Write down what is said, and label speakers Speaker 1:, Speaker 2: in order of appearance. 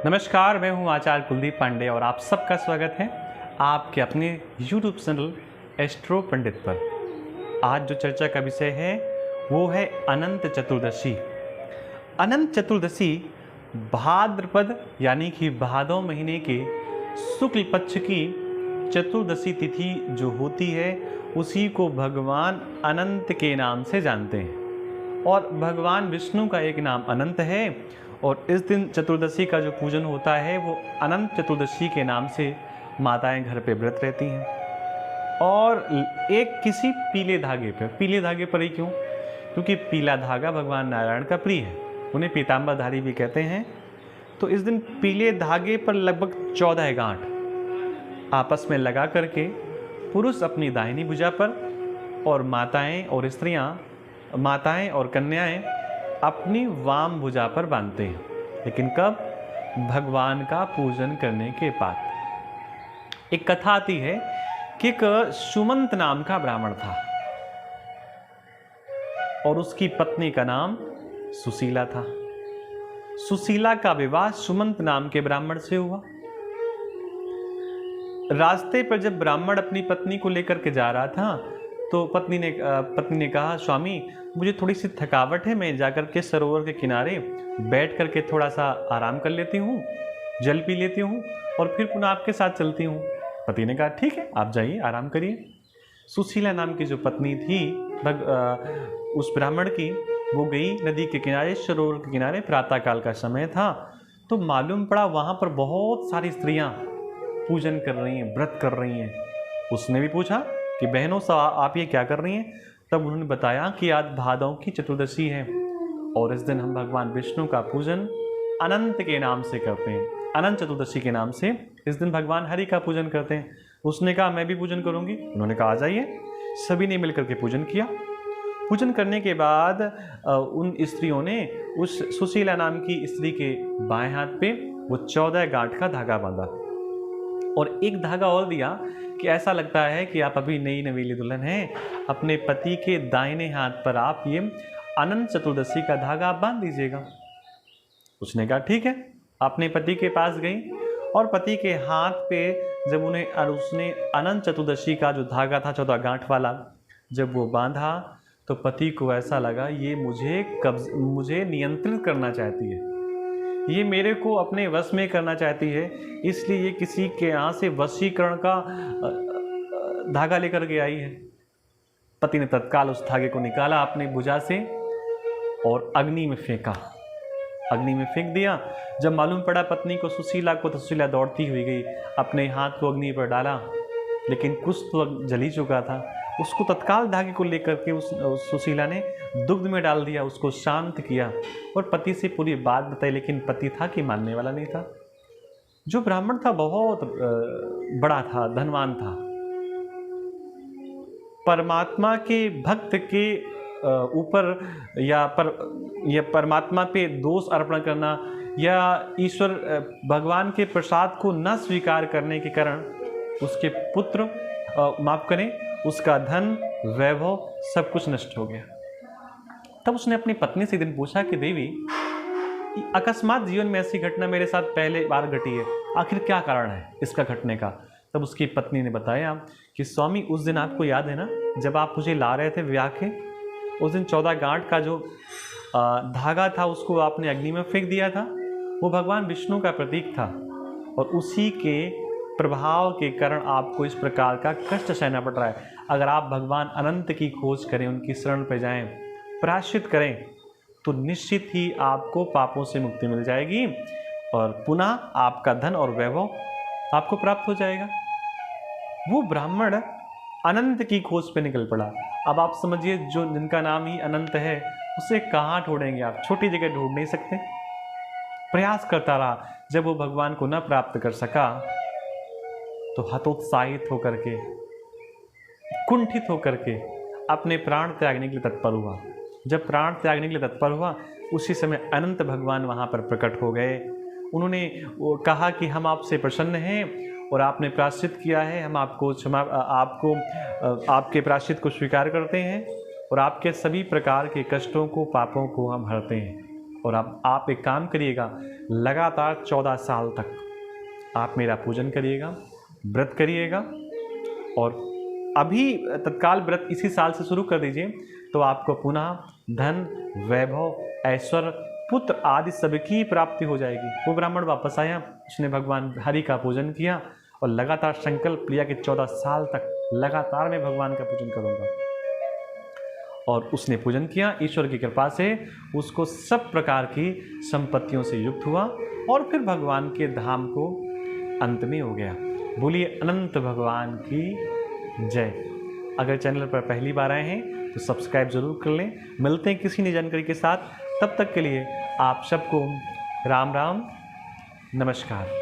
Speaker 1: नमस्कार, मैं हूं आचार्य कुलदीप पांडे और आप सबका स्वागत है आपके अपने YouTube चैनल एस्ट्रो पंडित पर। आज जो चर्चा का विषय है वो है अनंत चतुर्दशी। अनंत चतुर्दशी भाद्रपद यानी कि भादव महीने के शुक्ल पक्ष की चतुर्दशी तिथि जो होती है उसी को भगवान अनंत के नाम से जानते हैं और भगवान विष्णु का एक नाम अनंत है और इस दिन चतुर्दशी का जो पूजन होता है वो अनंत चतुर्दशी के नाम से माताएं घर पे व्रत रहती हैं। और एक किसी पीले धागे पर ही क्यों? क्योंकि पीला धागा भगवान नारायण का प्रिय है, उन्हें पीताम्बरधारी भी कहते हैं। तो इस दिन पीले धागे पर लगभग 14 गांठ आपस में लगा करके पुरुष अपनी दाहिनी भुजा पर और माताएं और कन्याएं अपनी वाम भुजा पर बांधते हैं। लेकिन कब? भगवान का पूजन करने के बाद। एक कथा आती है कि एक सुमंत नाम का ब्राह्मण था और उसकी पत्नी का नाम सुशीला था। सुशीला का विवाह सुमंत नाम के ब्राह्मण से हुआ। रास्ते पर जब ब्राह्मण अपनी पत्नी को लेकर के जा रहा था तो पत्नी ने कहा, स्वामी मुझे थोड़ी सी थकावट है, मैं जाकर के सरोवर के किनारे बैठ करके थोड़ा सा आराम कर लेती हूँ, जल पी लेती हूँ और फिर पुनः आपके साथ चलती हूँ। पति ने कहा ठीक है, आप जाइए, आराम करिए। सुशीला नाम की जो पत्नी थी उस ब्राह्मण की, वो गई नदी के किनारे, सरोवर के किनारे। प्रातःकाल का समय था तो मालूम पड़ा वहाँ पर बहुत सारी स्त्रियाँ पूजन कर रही हैं, व्रत कर रही हैं। उसने भी पूछा कि बहनों आप ये क्या कर रही हैं? तब उन्होंने बताया कि आज भादव की चतुर्दशी है और इस दिन हम भगवान विष्णु का पूजन अनंत के नाम से करते हैं। अनंत चतुर्दशी के नाम से इस दिन भगवान हरि का पूजन करते हैं। उसने कहा मैं भी पूजन करूंगी। उन्होंने कहा आ जाइए। सभी ने मिलकर के पूजन किया। पूजन करने के बाद उन स्त्रियों ने उस सुशीला नाम की स्त्री के बाएं हाथ पे वो 14 गांठ का धागा बांधा और एक धागा और दिया कि ऐसा लगता है कि आप अभी नई नवीली दुल्हन हैं। अपने पति के दाहिने हाथ पर आप ये अनंत चतुर्दशी का धागा बांध दीजिएगा। उसने कहा ठीक है। अपने पति के पास गई और पति के हाथ पे जब उसने अनंत चतुर्दशी का जो धागा था 14 गांठ वाला जब वो बांधा तो पति को ऐसा लगा ये मुझे नियंत्रित करना चाहती है, ये मेरे को अपने वश में करना चाहती है, इसलिए ये किसी के यहाँ से वशीकरण का धागा लेकर के आई है। पति ने तत्काल उस धागे को निकाला अपनी भुजा से और अग्नि में फेंक दिया। जब मालूम पड़ा पत्नी को सुशीला को तो सुशीला दौड़ती हुई गई, अपने हाथ को अग्नि पर डाला, लेकिन कुछ तो जल ही चुका था। उसको तत्काल धागे को लेकर के उस सुशीला ने दुग्ध में डाल दिया, उसको शांत किया और पति से पूरी बात बताई। लेकिन पति था कि मानने वाला नहीं था। जो ब्राह्मण था बहुत बड़ा था, धनवान था। परमात्मा के भक्त के ऊपर या परमात्मा पे दोष अर्पण करना या ईश्वर भगवान के प्रसाद को न स्वीकार करने के कारण उसके पुत्र उसका धन वैभव सब कुछ नष्ट हो गया। तब उसने अपनी पत्नी से दिन पूछा कि देवी, अकस्मात जीवन में ऐसी घटना मेरे साथ पहले बार घटी है, आखिर क्या कारण है इसका घटने का? तब उसकी पत्नी ने बताया कि स्वामी उस दिन आपको याद है ना, जब आप मुझे ला रहे थे ब्याह के, उस दिन 14 गांठ का जो धागा था उसको आपने अग्नि में फेंक दिया था। वो भगवान विष्णु का प्रतीक था और उसी के प्रभाव के कारण आपको इस प्रकार का कष्ट सहना पड़ रहा है। अगर आप भगवान अनंत की खोज करें, उनकी शरण पर जाएं, प्रायश्चित करें तो निश्चित ही आपको पापों से मुक्ति मिल जाएगी और पुनः आपका धन और वैभव आपको प्राप्त हो जाएगा। वो ब्राह्मण अनंत की खोज पे निकल पड़ा। अब आप समझिए, जिनका नाम ही अनंत है उसे कहाँ ढूंढेंगे आप? छोटी जगह ढूंढ नहीं सकते। प्रयास करता रहा। जब वो भगवान को न प्राप्त कर सका तो हतोत्साहित होकर के, कुंठित होकर के अपने प्राण त्यागने के लिए तत्पर हुआ। जब प्राण त्यागने के लिए तत्पर हुआ उसी समय अनंत भगवान वहाँ पर प्रकट हो गए। उन्होंने कहा कि हम आपसे प्रसन्न हैं और आपने प्रायश्चित किया है, हम आपके प्रायश्चित को स्वीकार करते हैं और आपके सभी प्रकार के कष्टों को, पापों को हम हरते हैं। और अब आप एक काम करिएगा, लगातार 14 साल तक आप मेरा पूजन करिएगा, व्रत करिएगा, और अभी तत्काल व्रत इसी साल से शुरू कर दीजिए, तो आपको पुनः धन, वैभव, ऐश्वर्य, पुत्र आदि सबकी प्राप्ति हो जाएगी। वो ब्राह्मण वापस आया, उसने भगवान हरि का पूजन किया और लगातार संकल्प लिया कि 14 साल तक लगातार मैं भगवान का पूजन करूंगा। और उसने पूजन किया, ईश्वर की कृपा से उसको सब प्रकार की संपत्तियों से युक्त हुआ और फिर भगवान के धाम को अंत में हो गया। बोलिए अनंत भगवान की जय। अगर चैनल पर पहली बार आए हैं तो सब्सक्राइब जरूर कर लें। मिलते हैं किसी नई जानकारी के साथ, तब तक के लिए आप सबको राम राम, नमस्कार।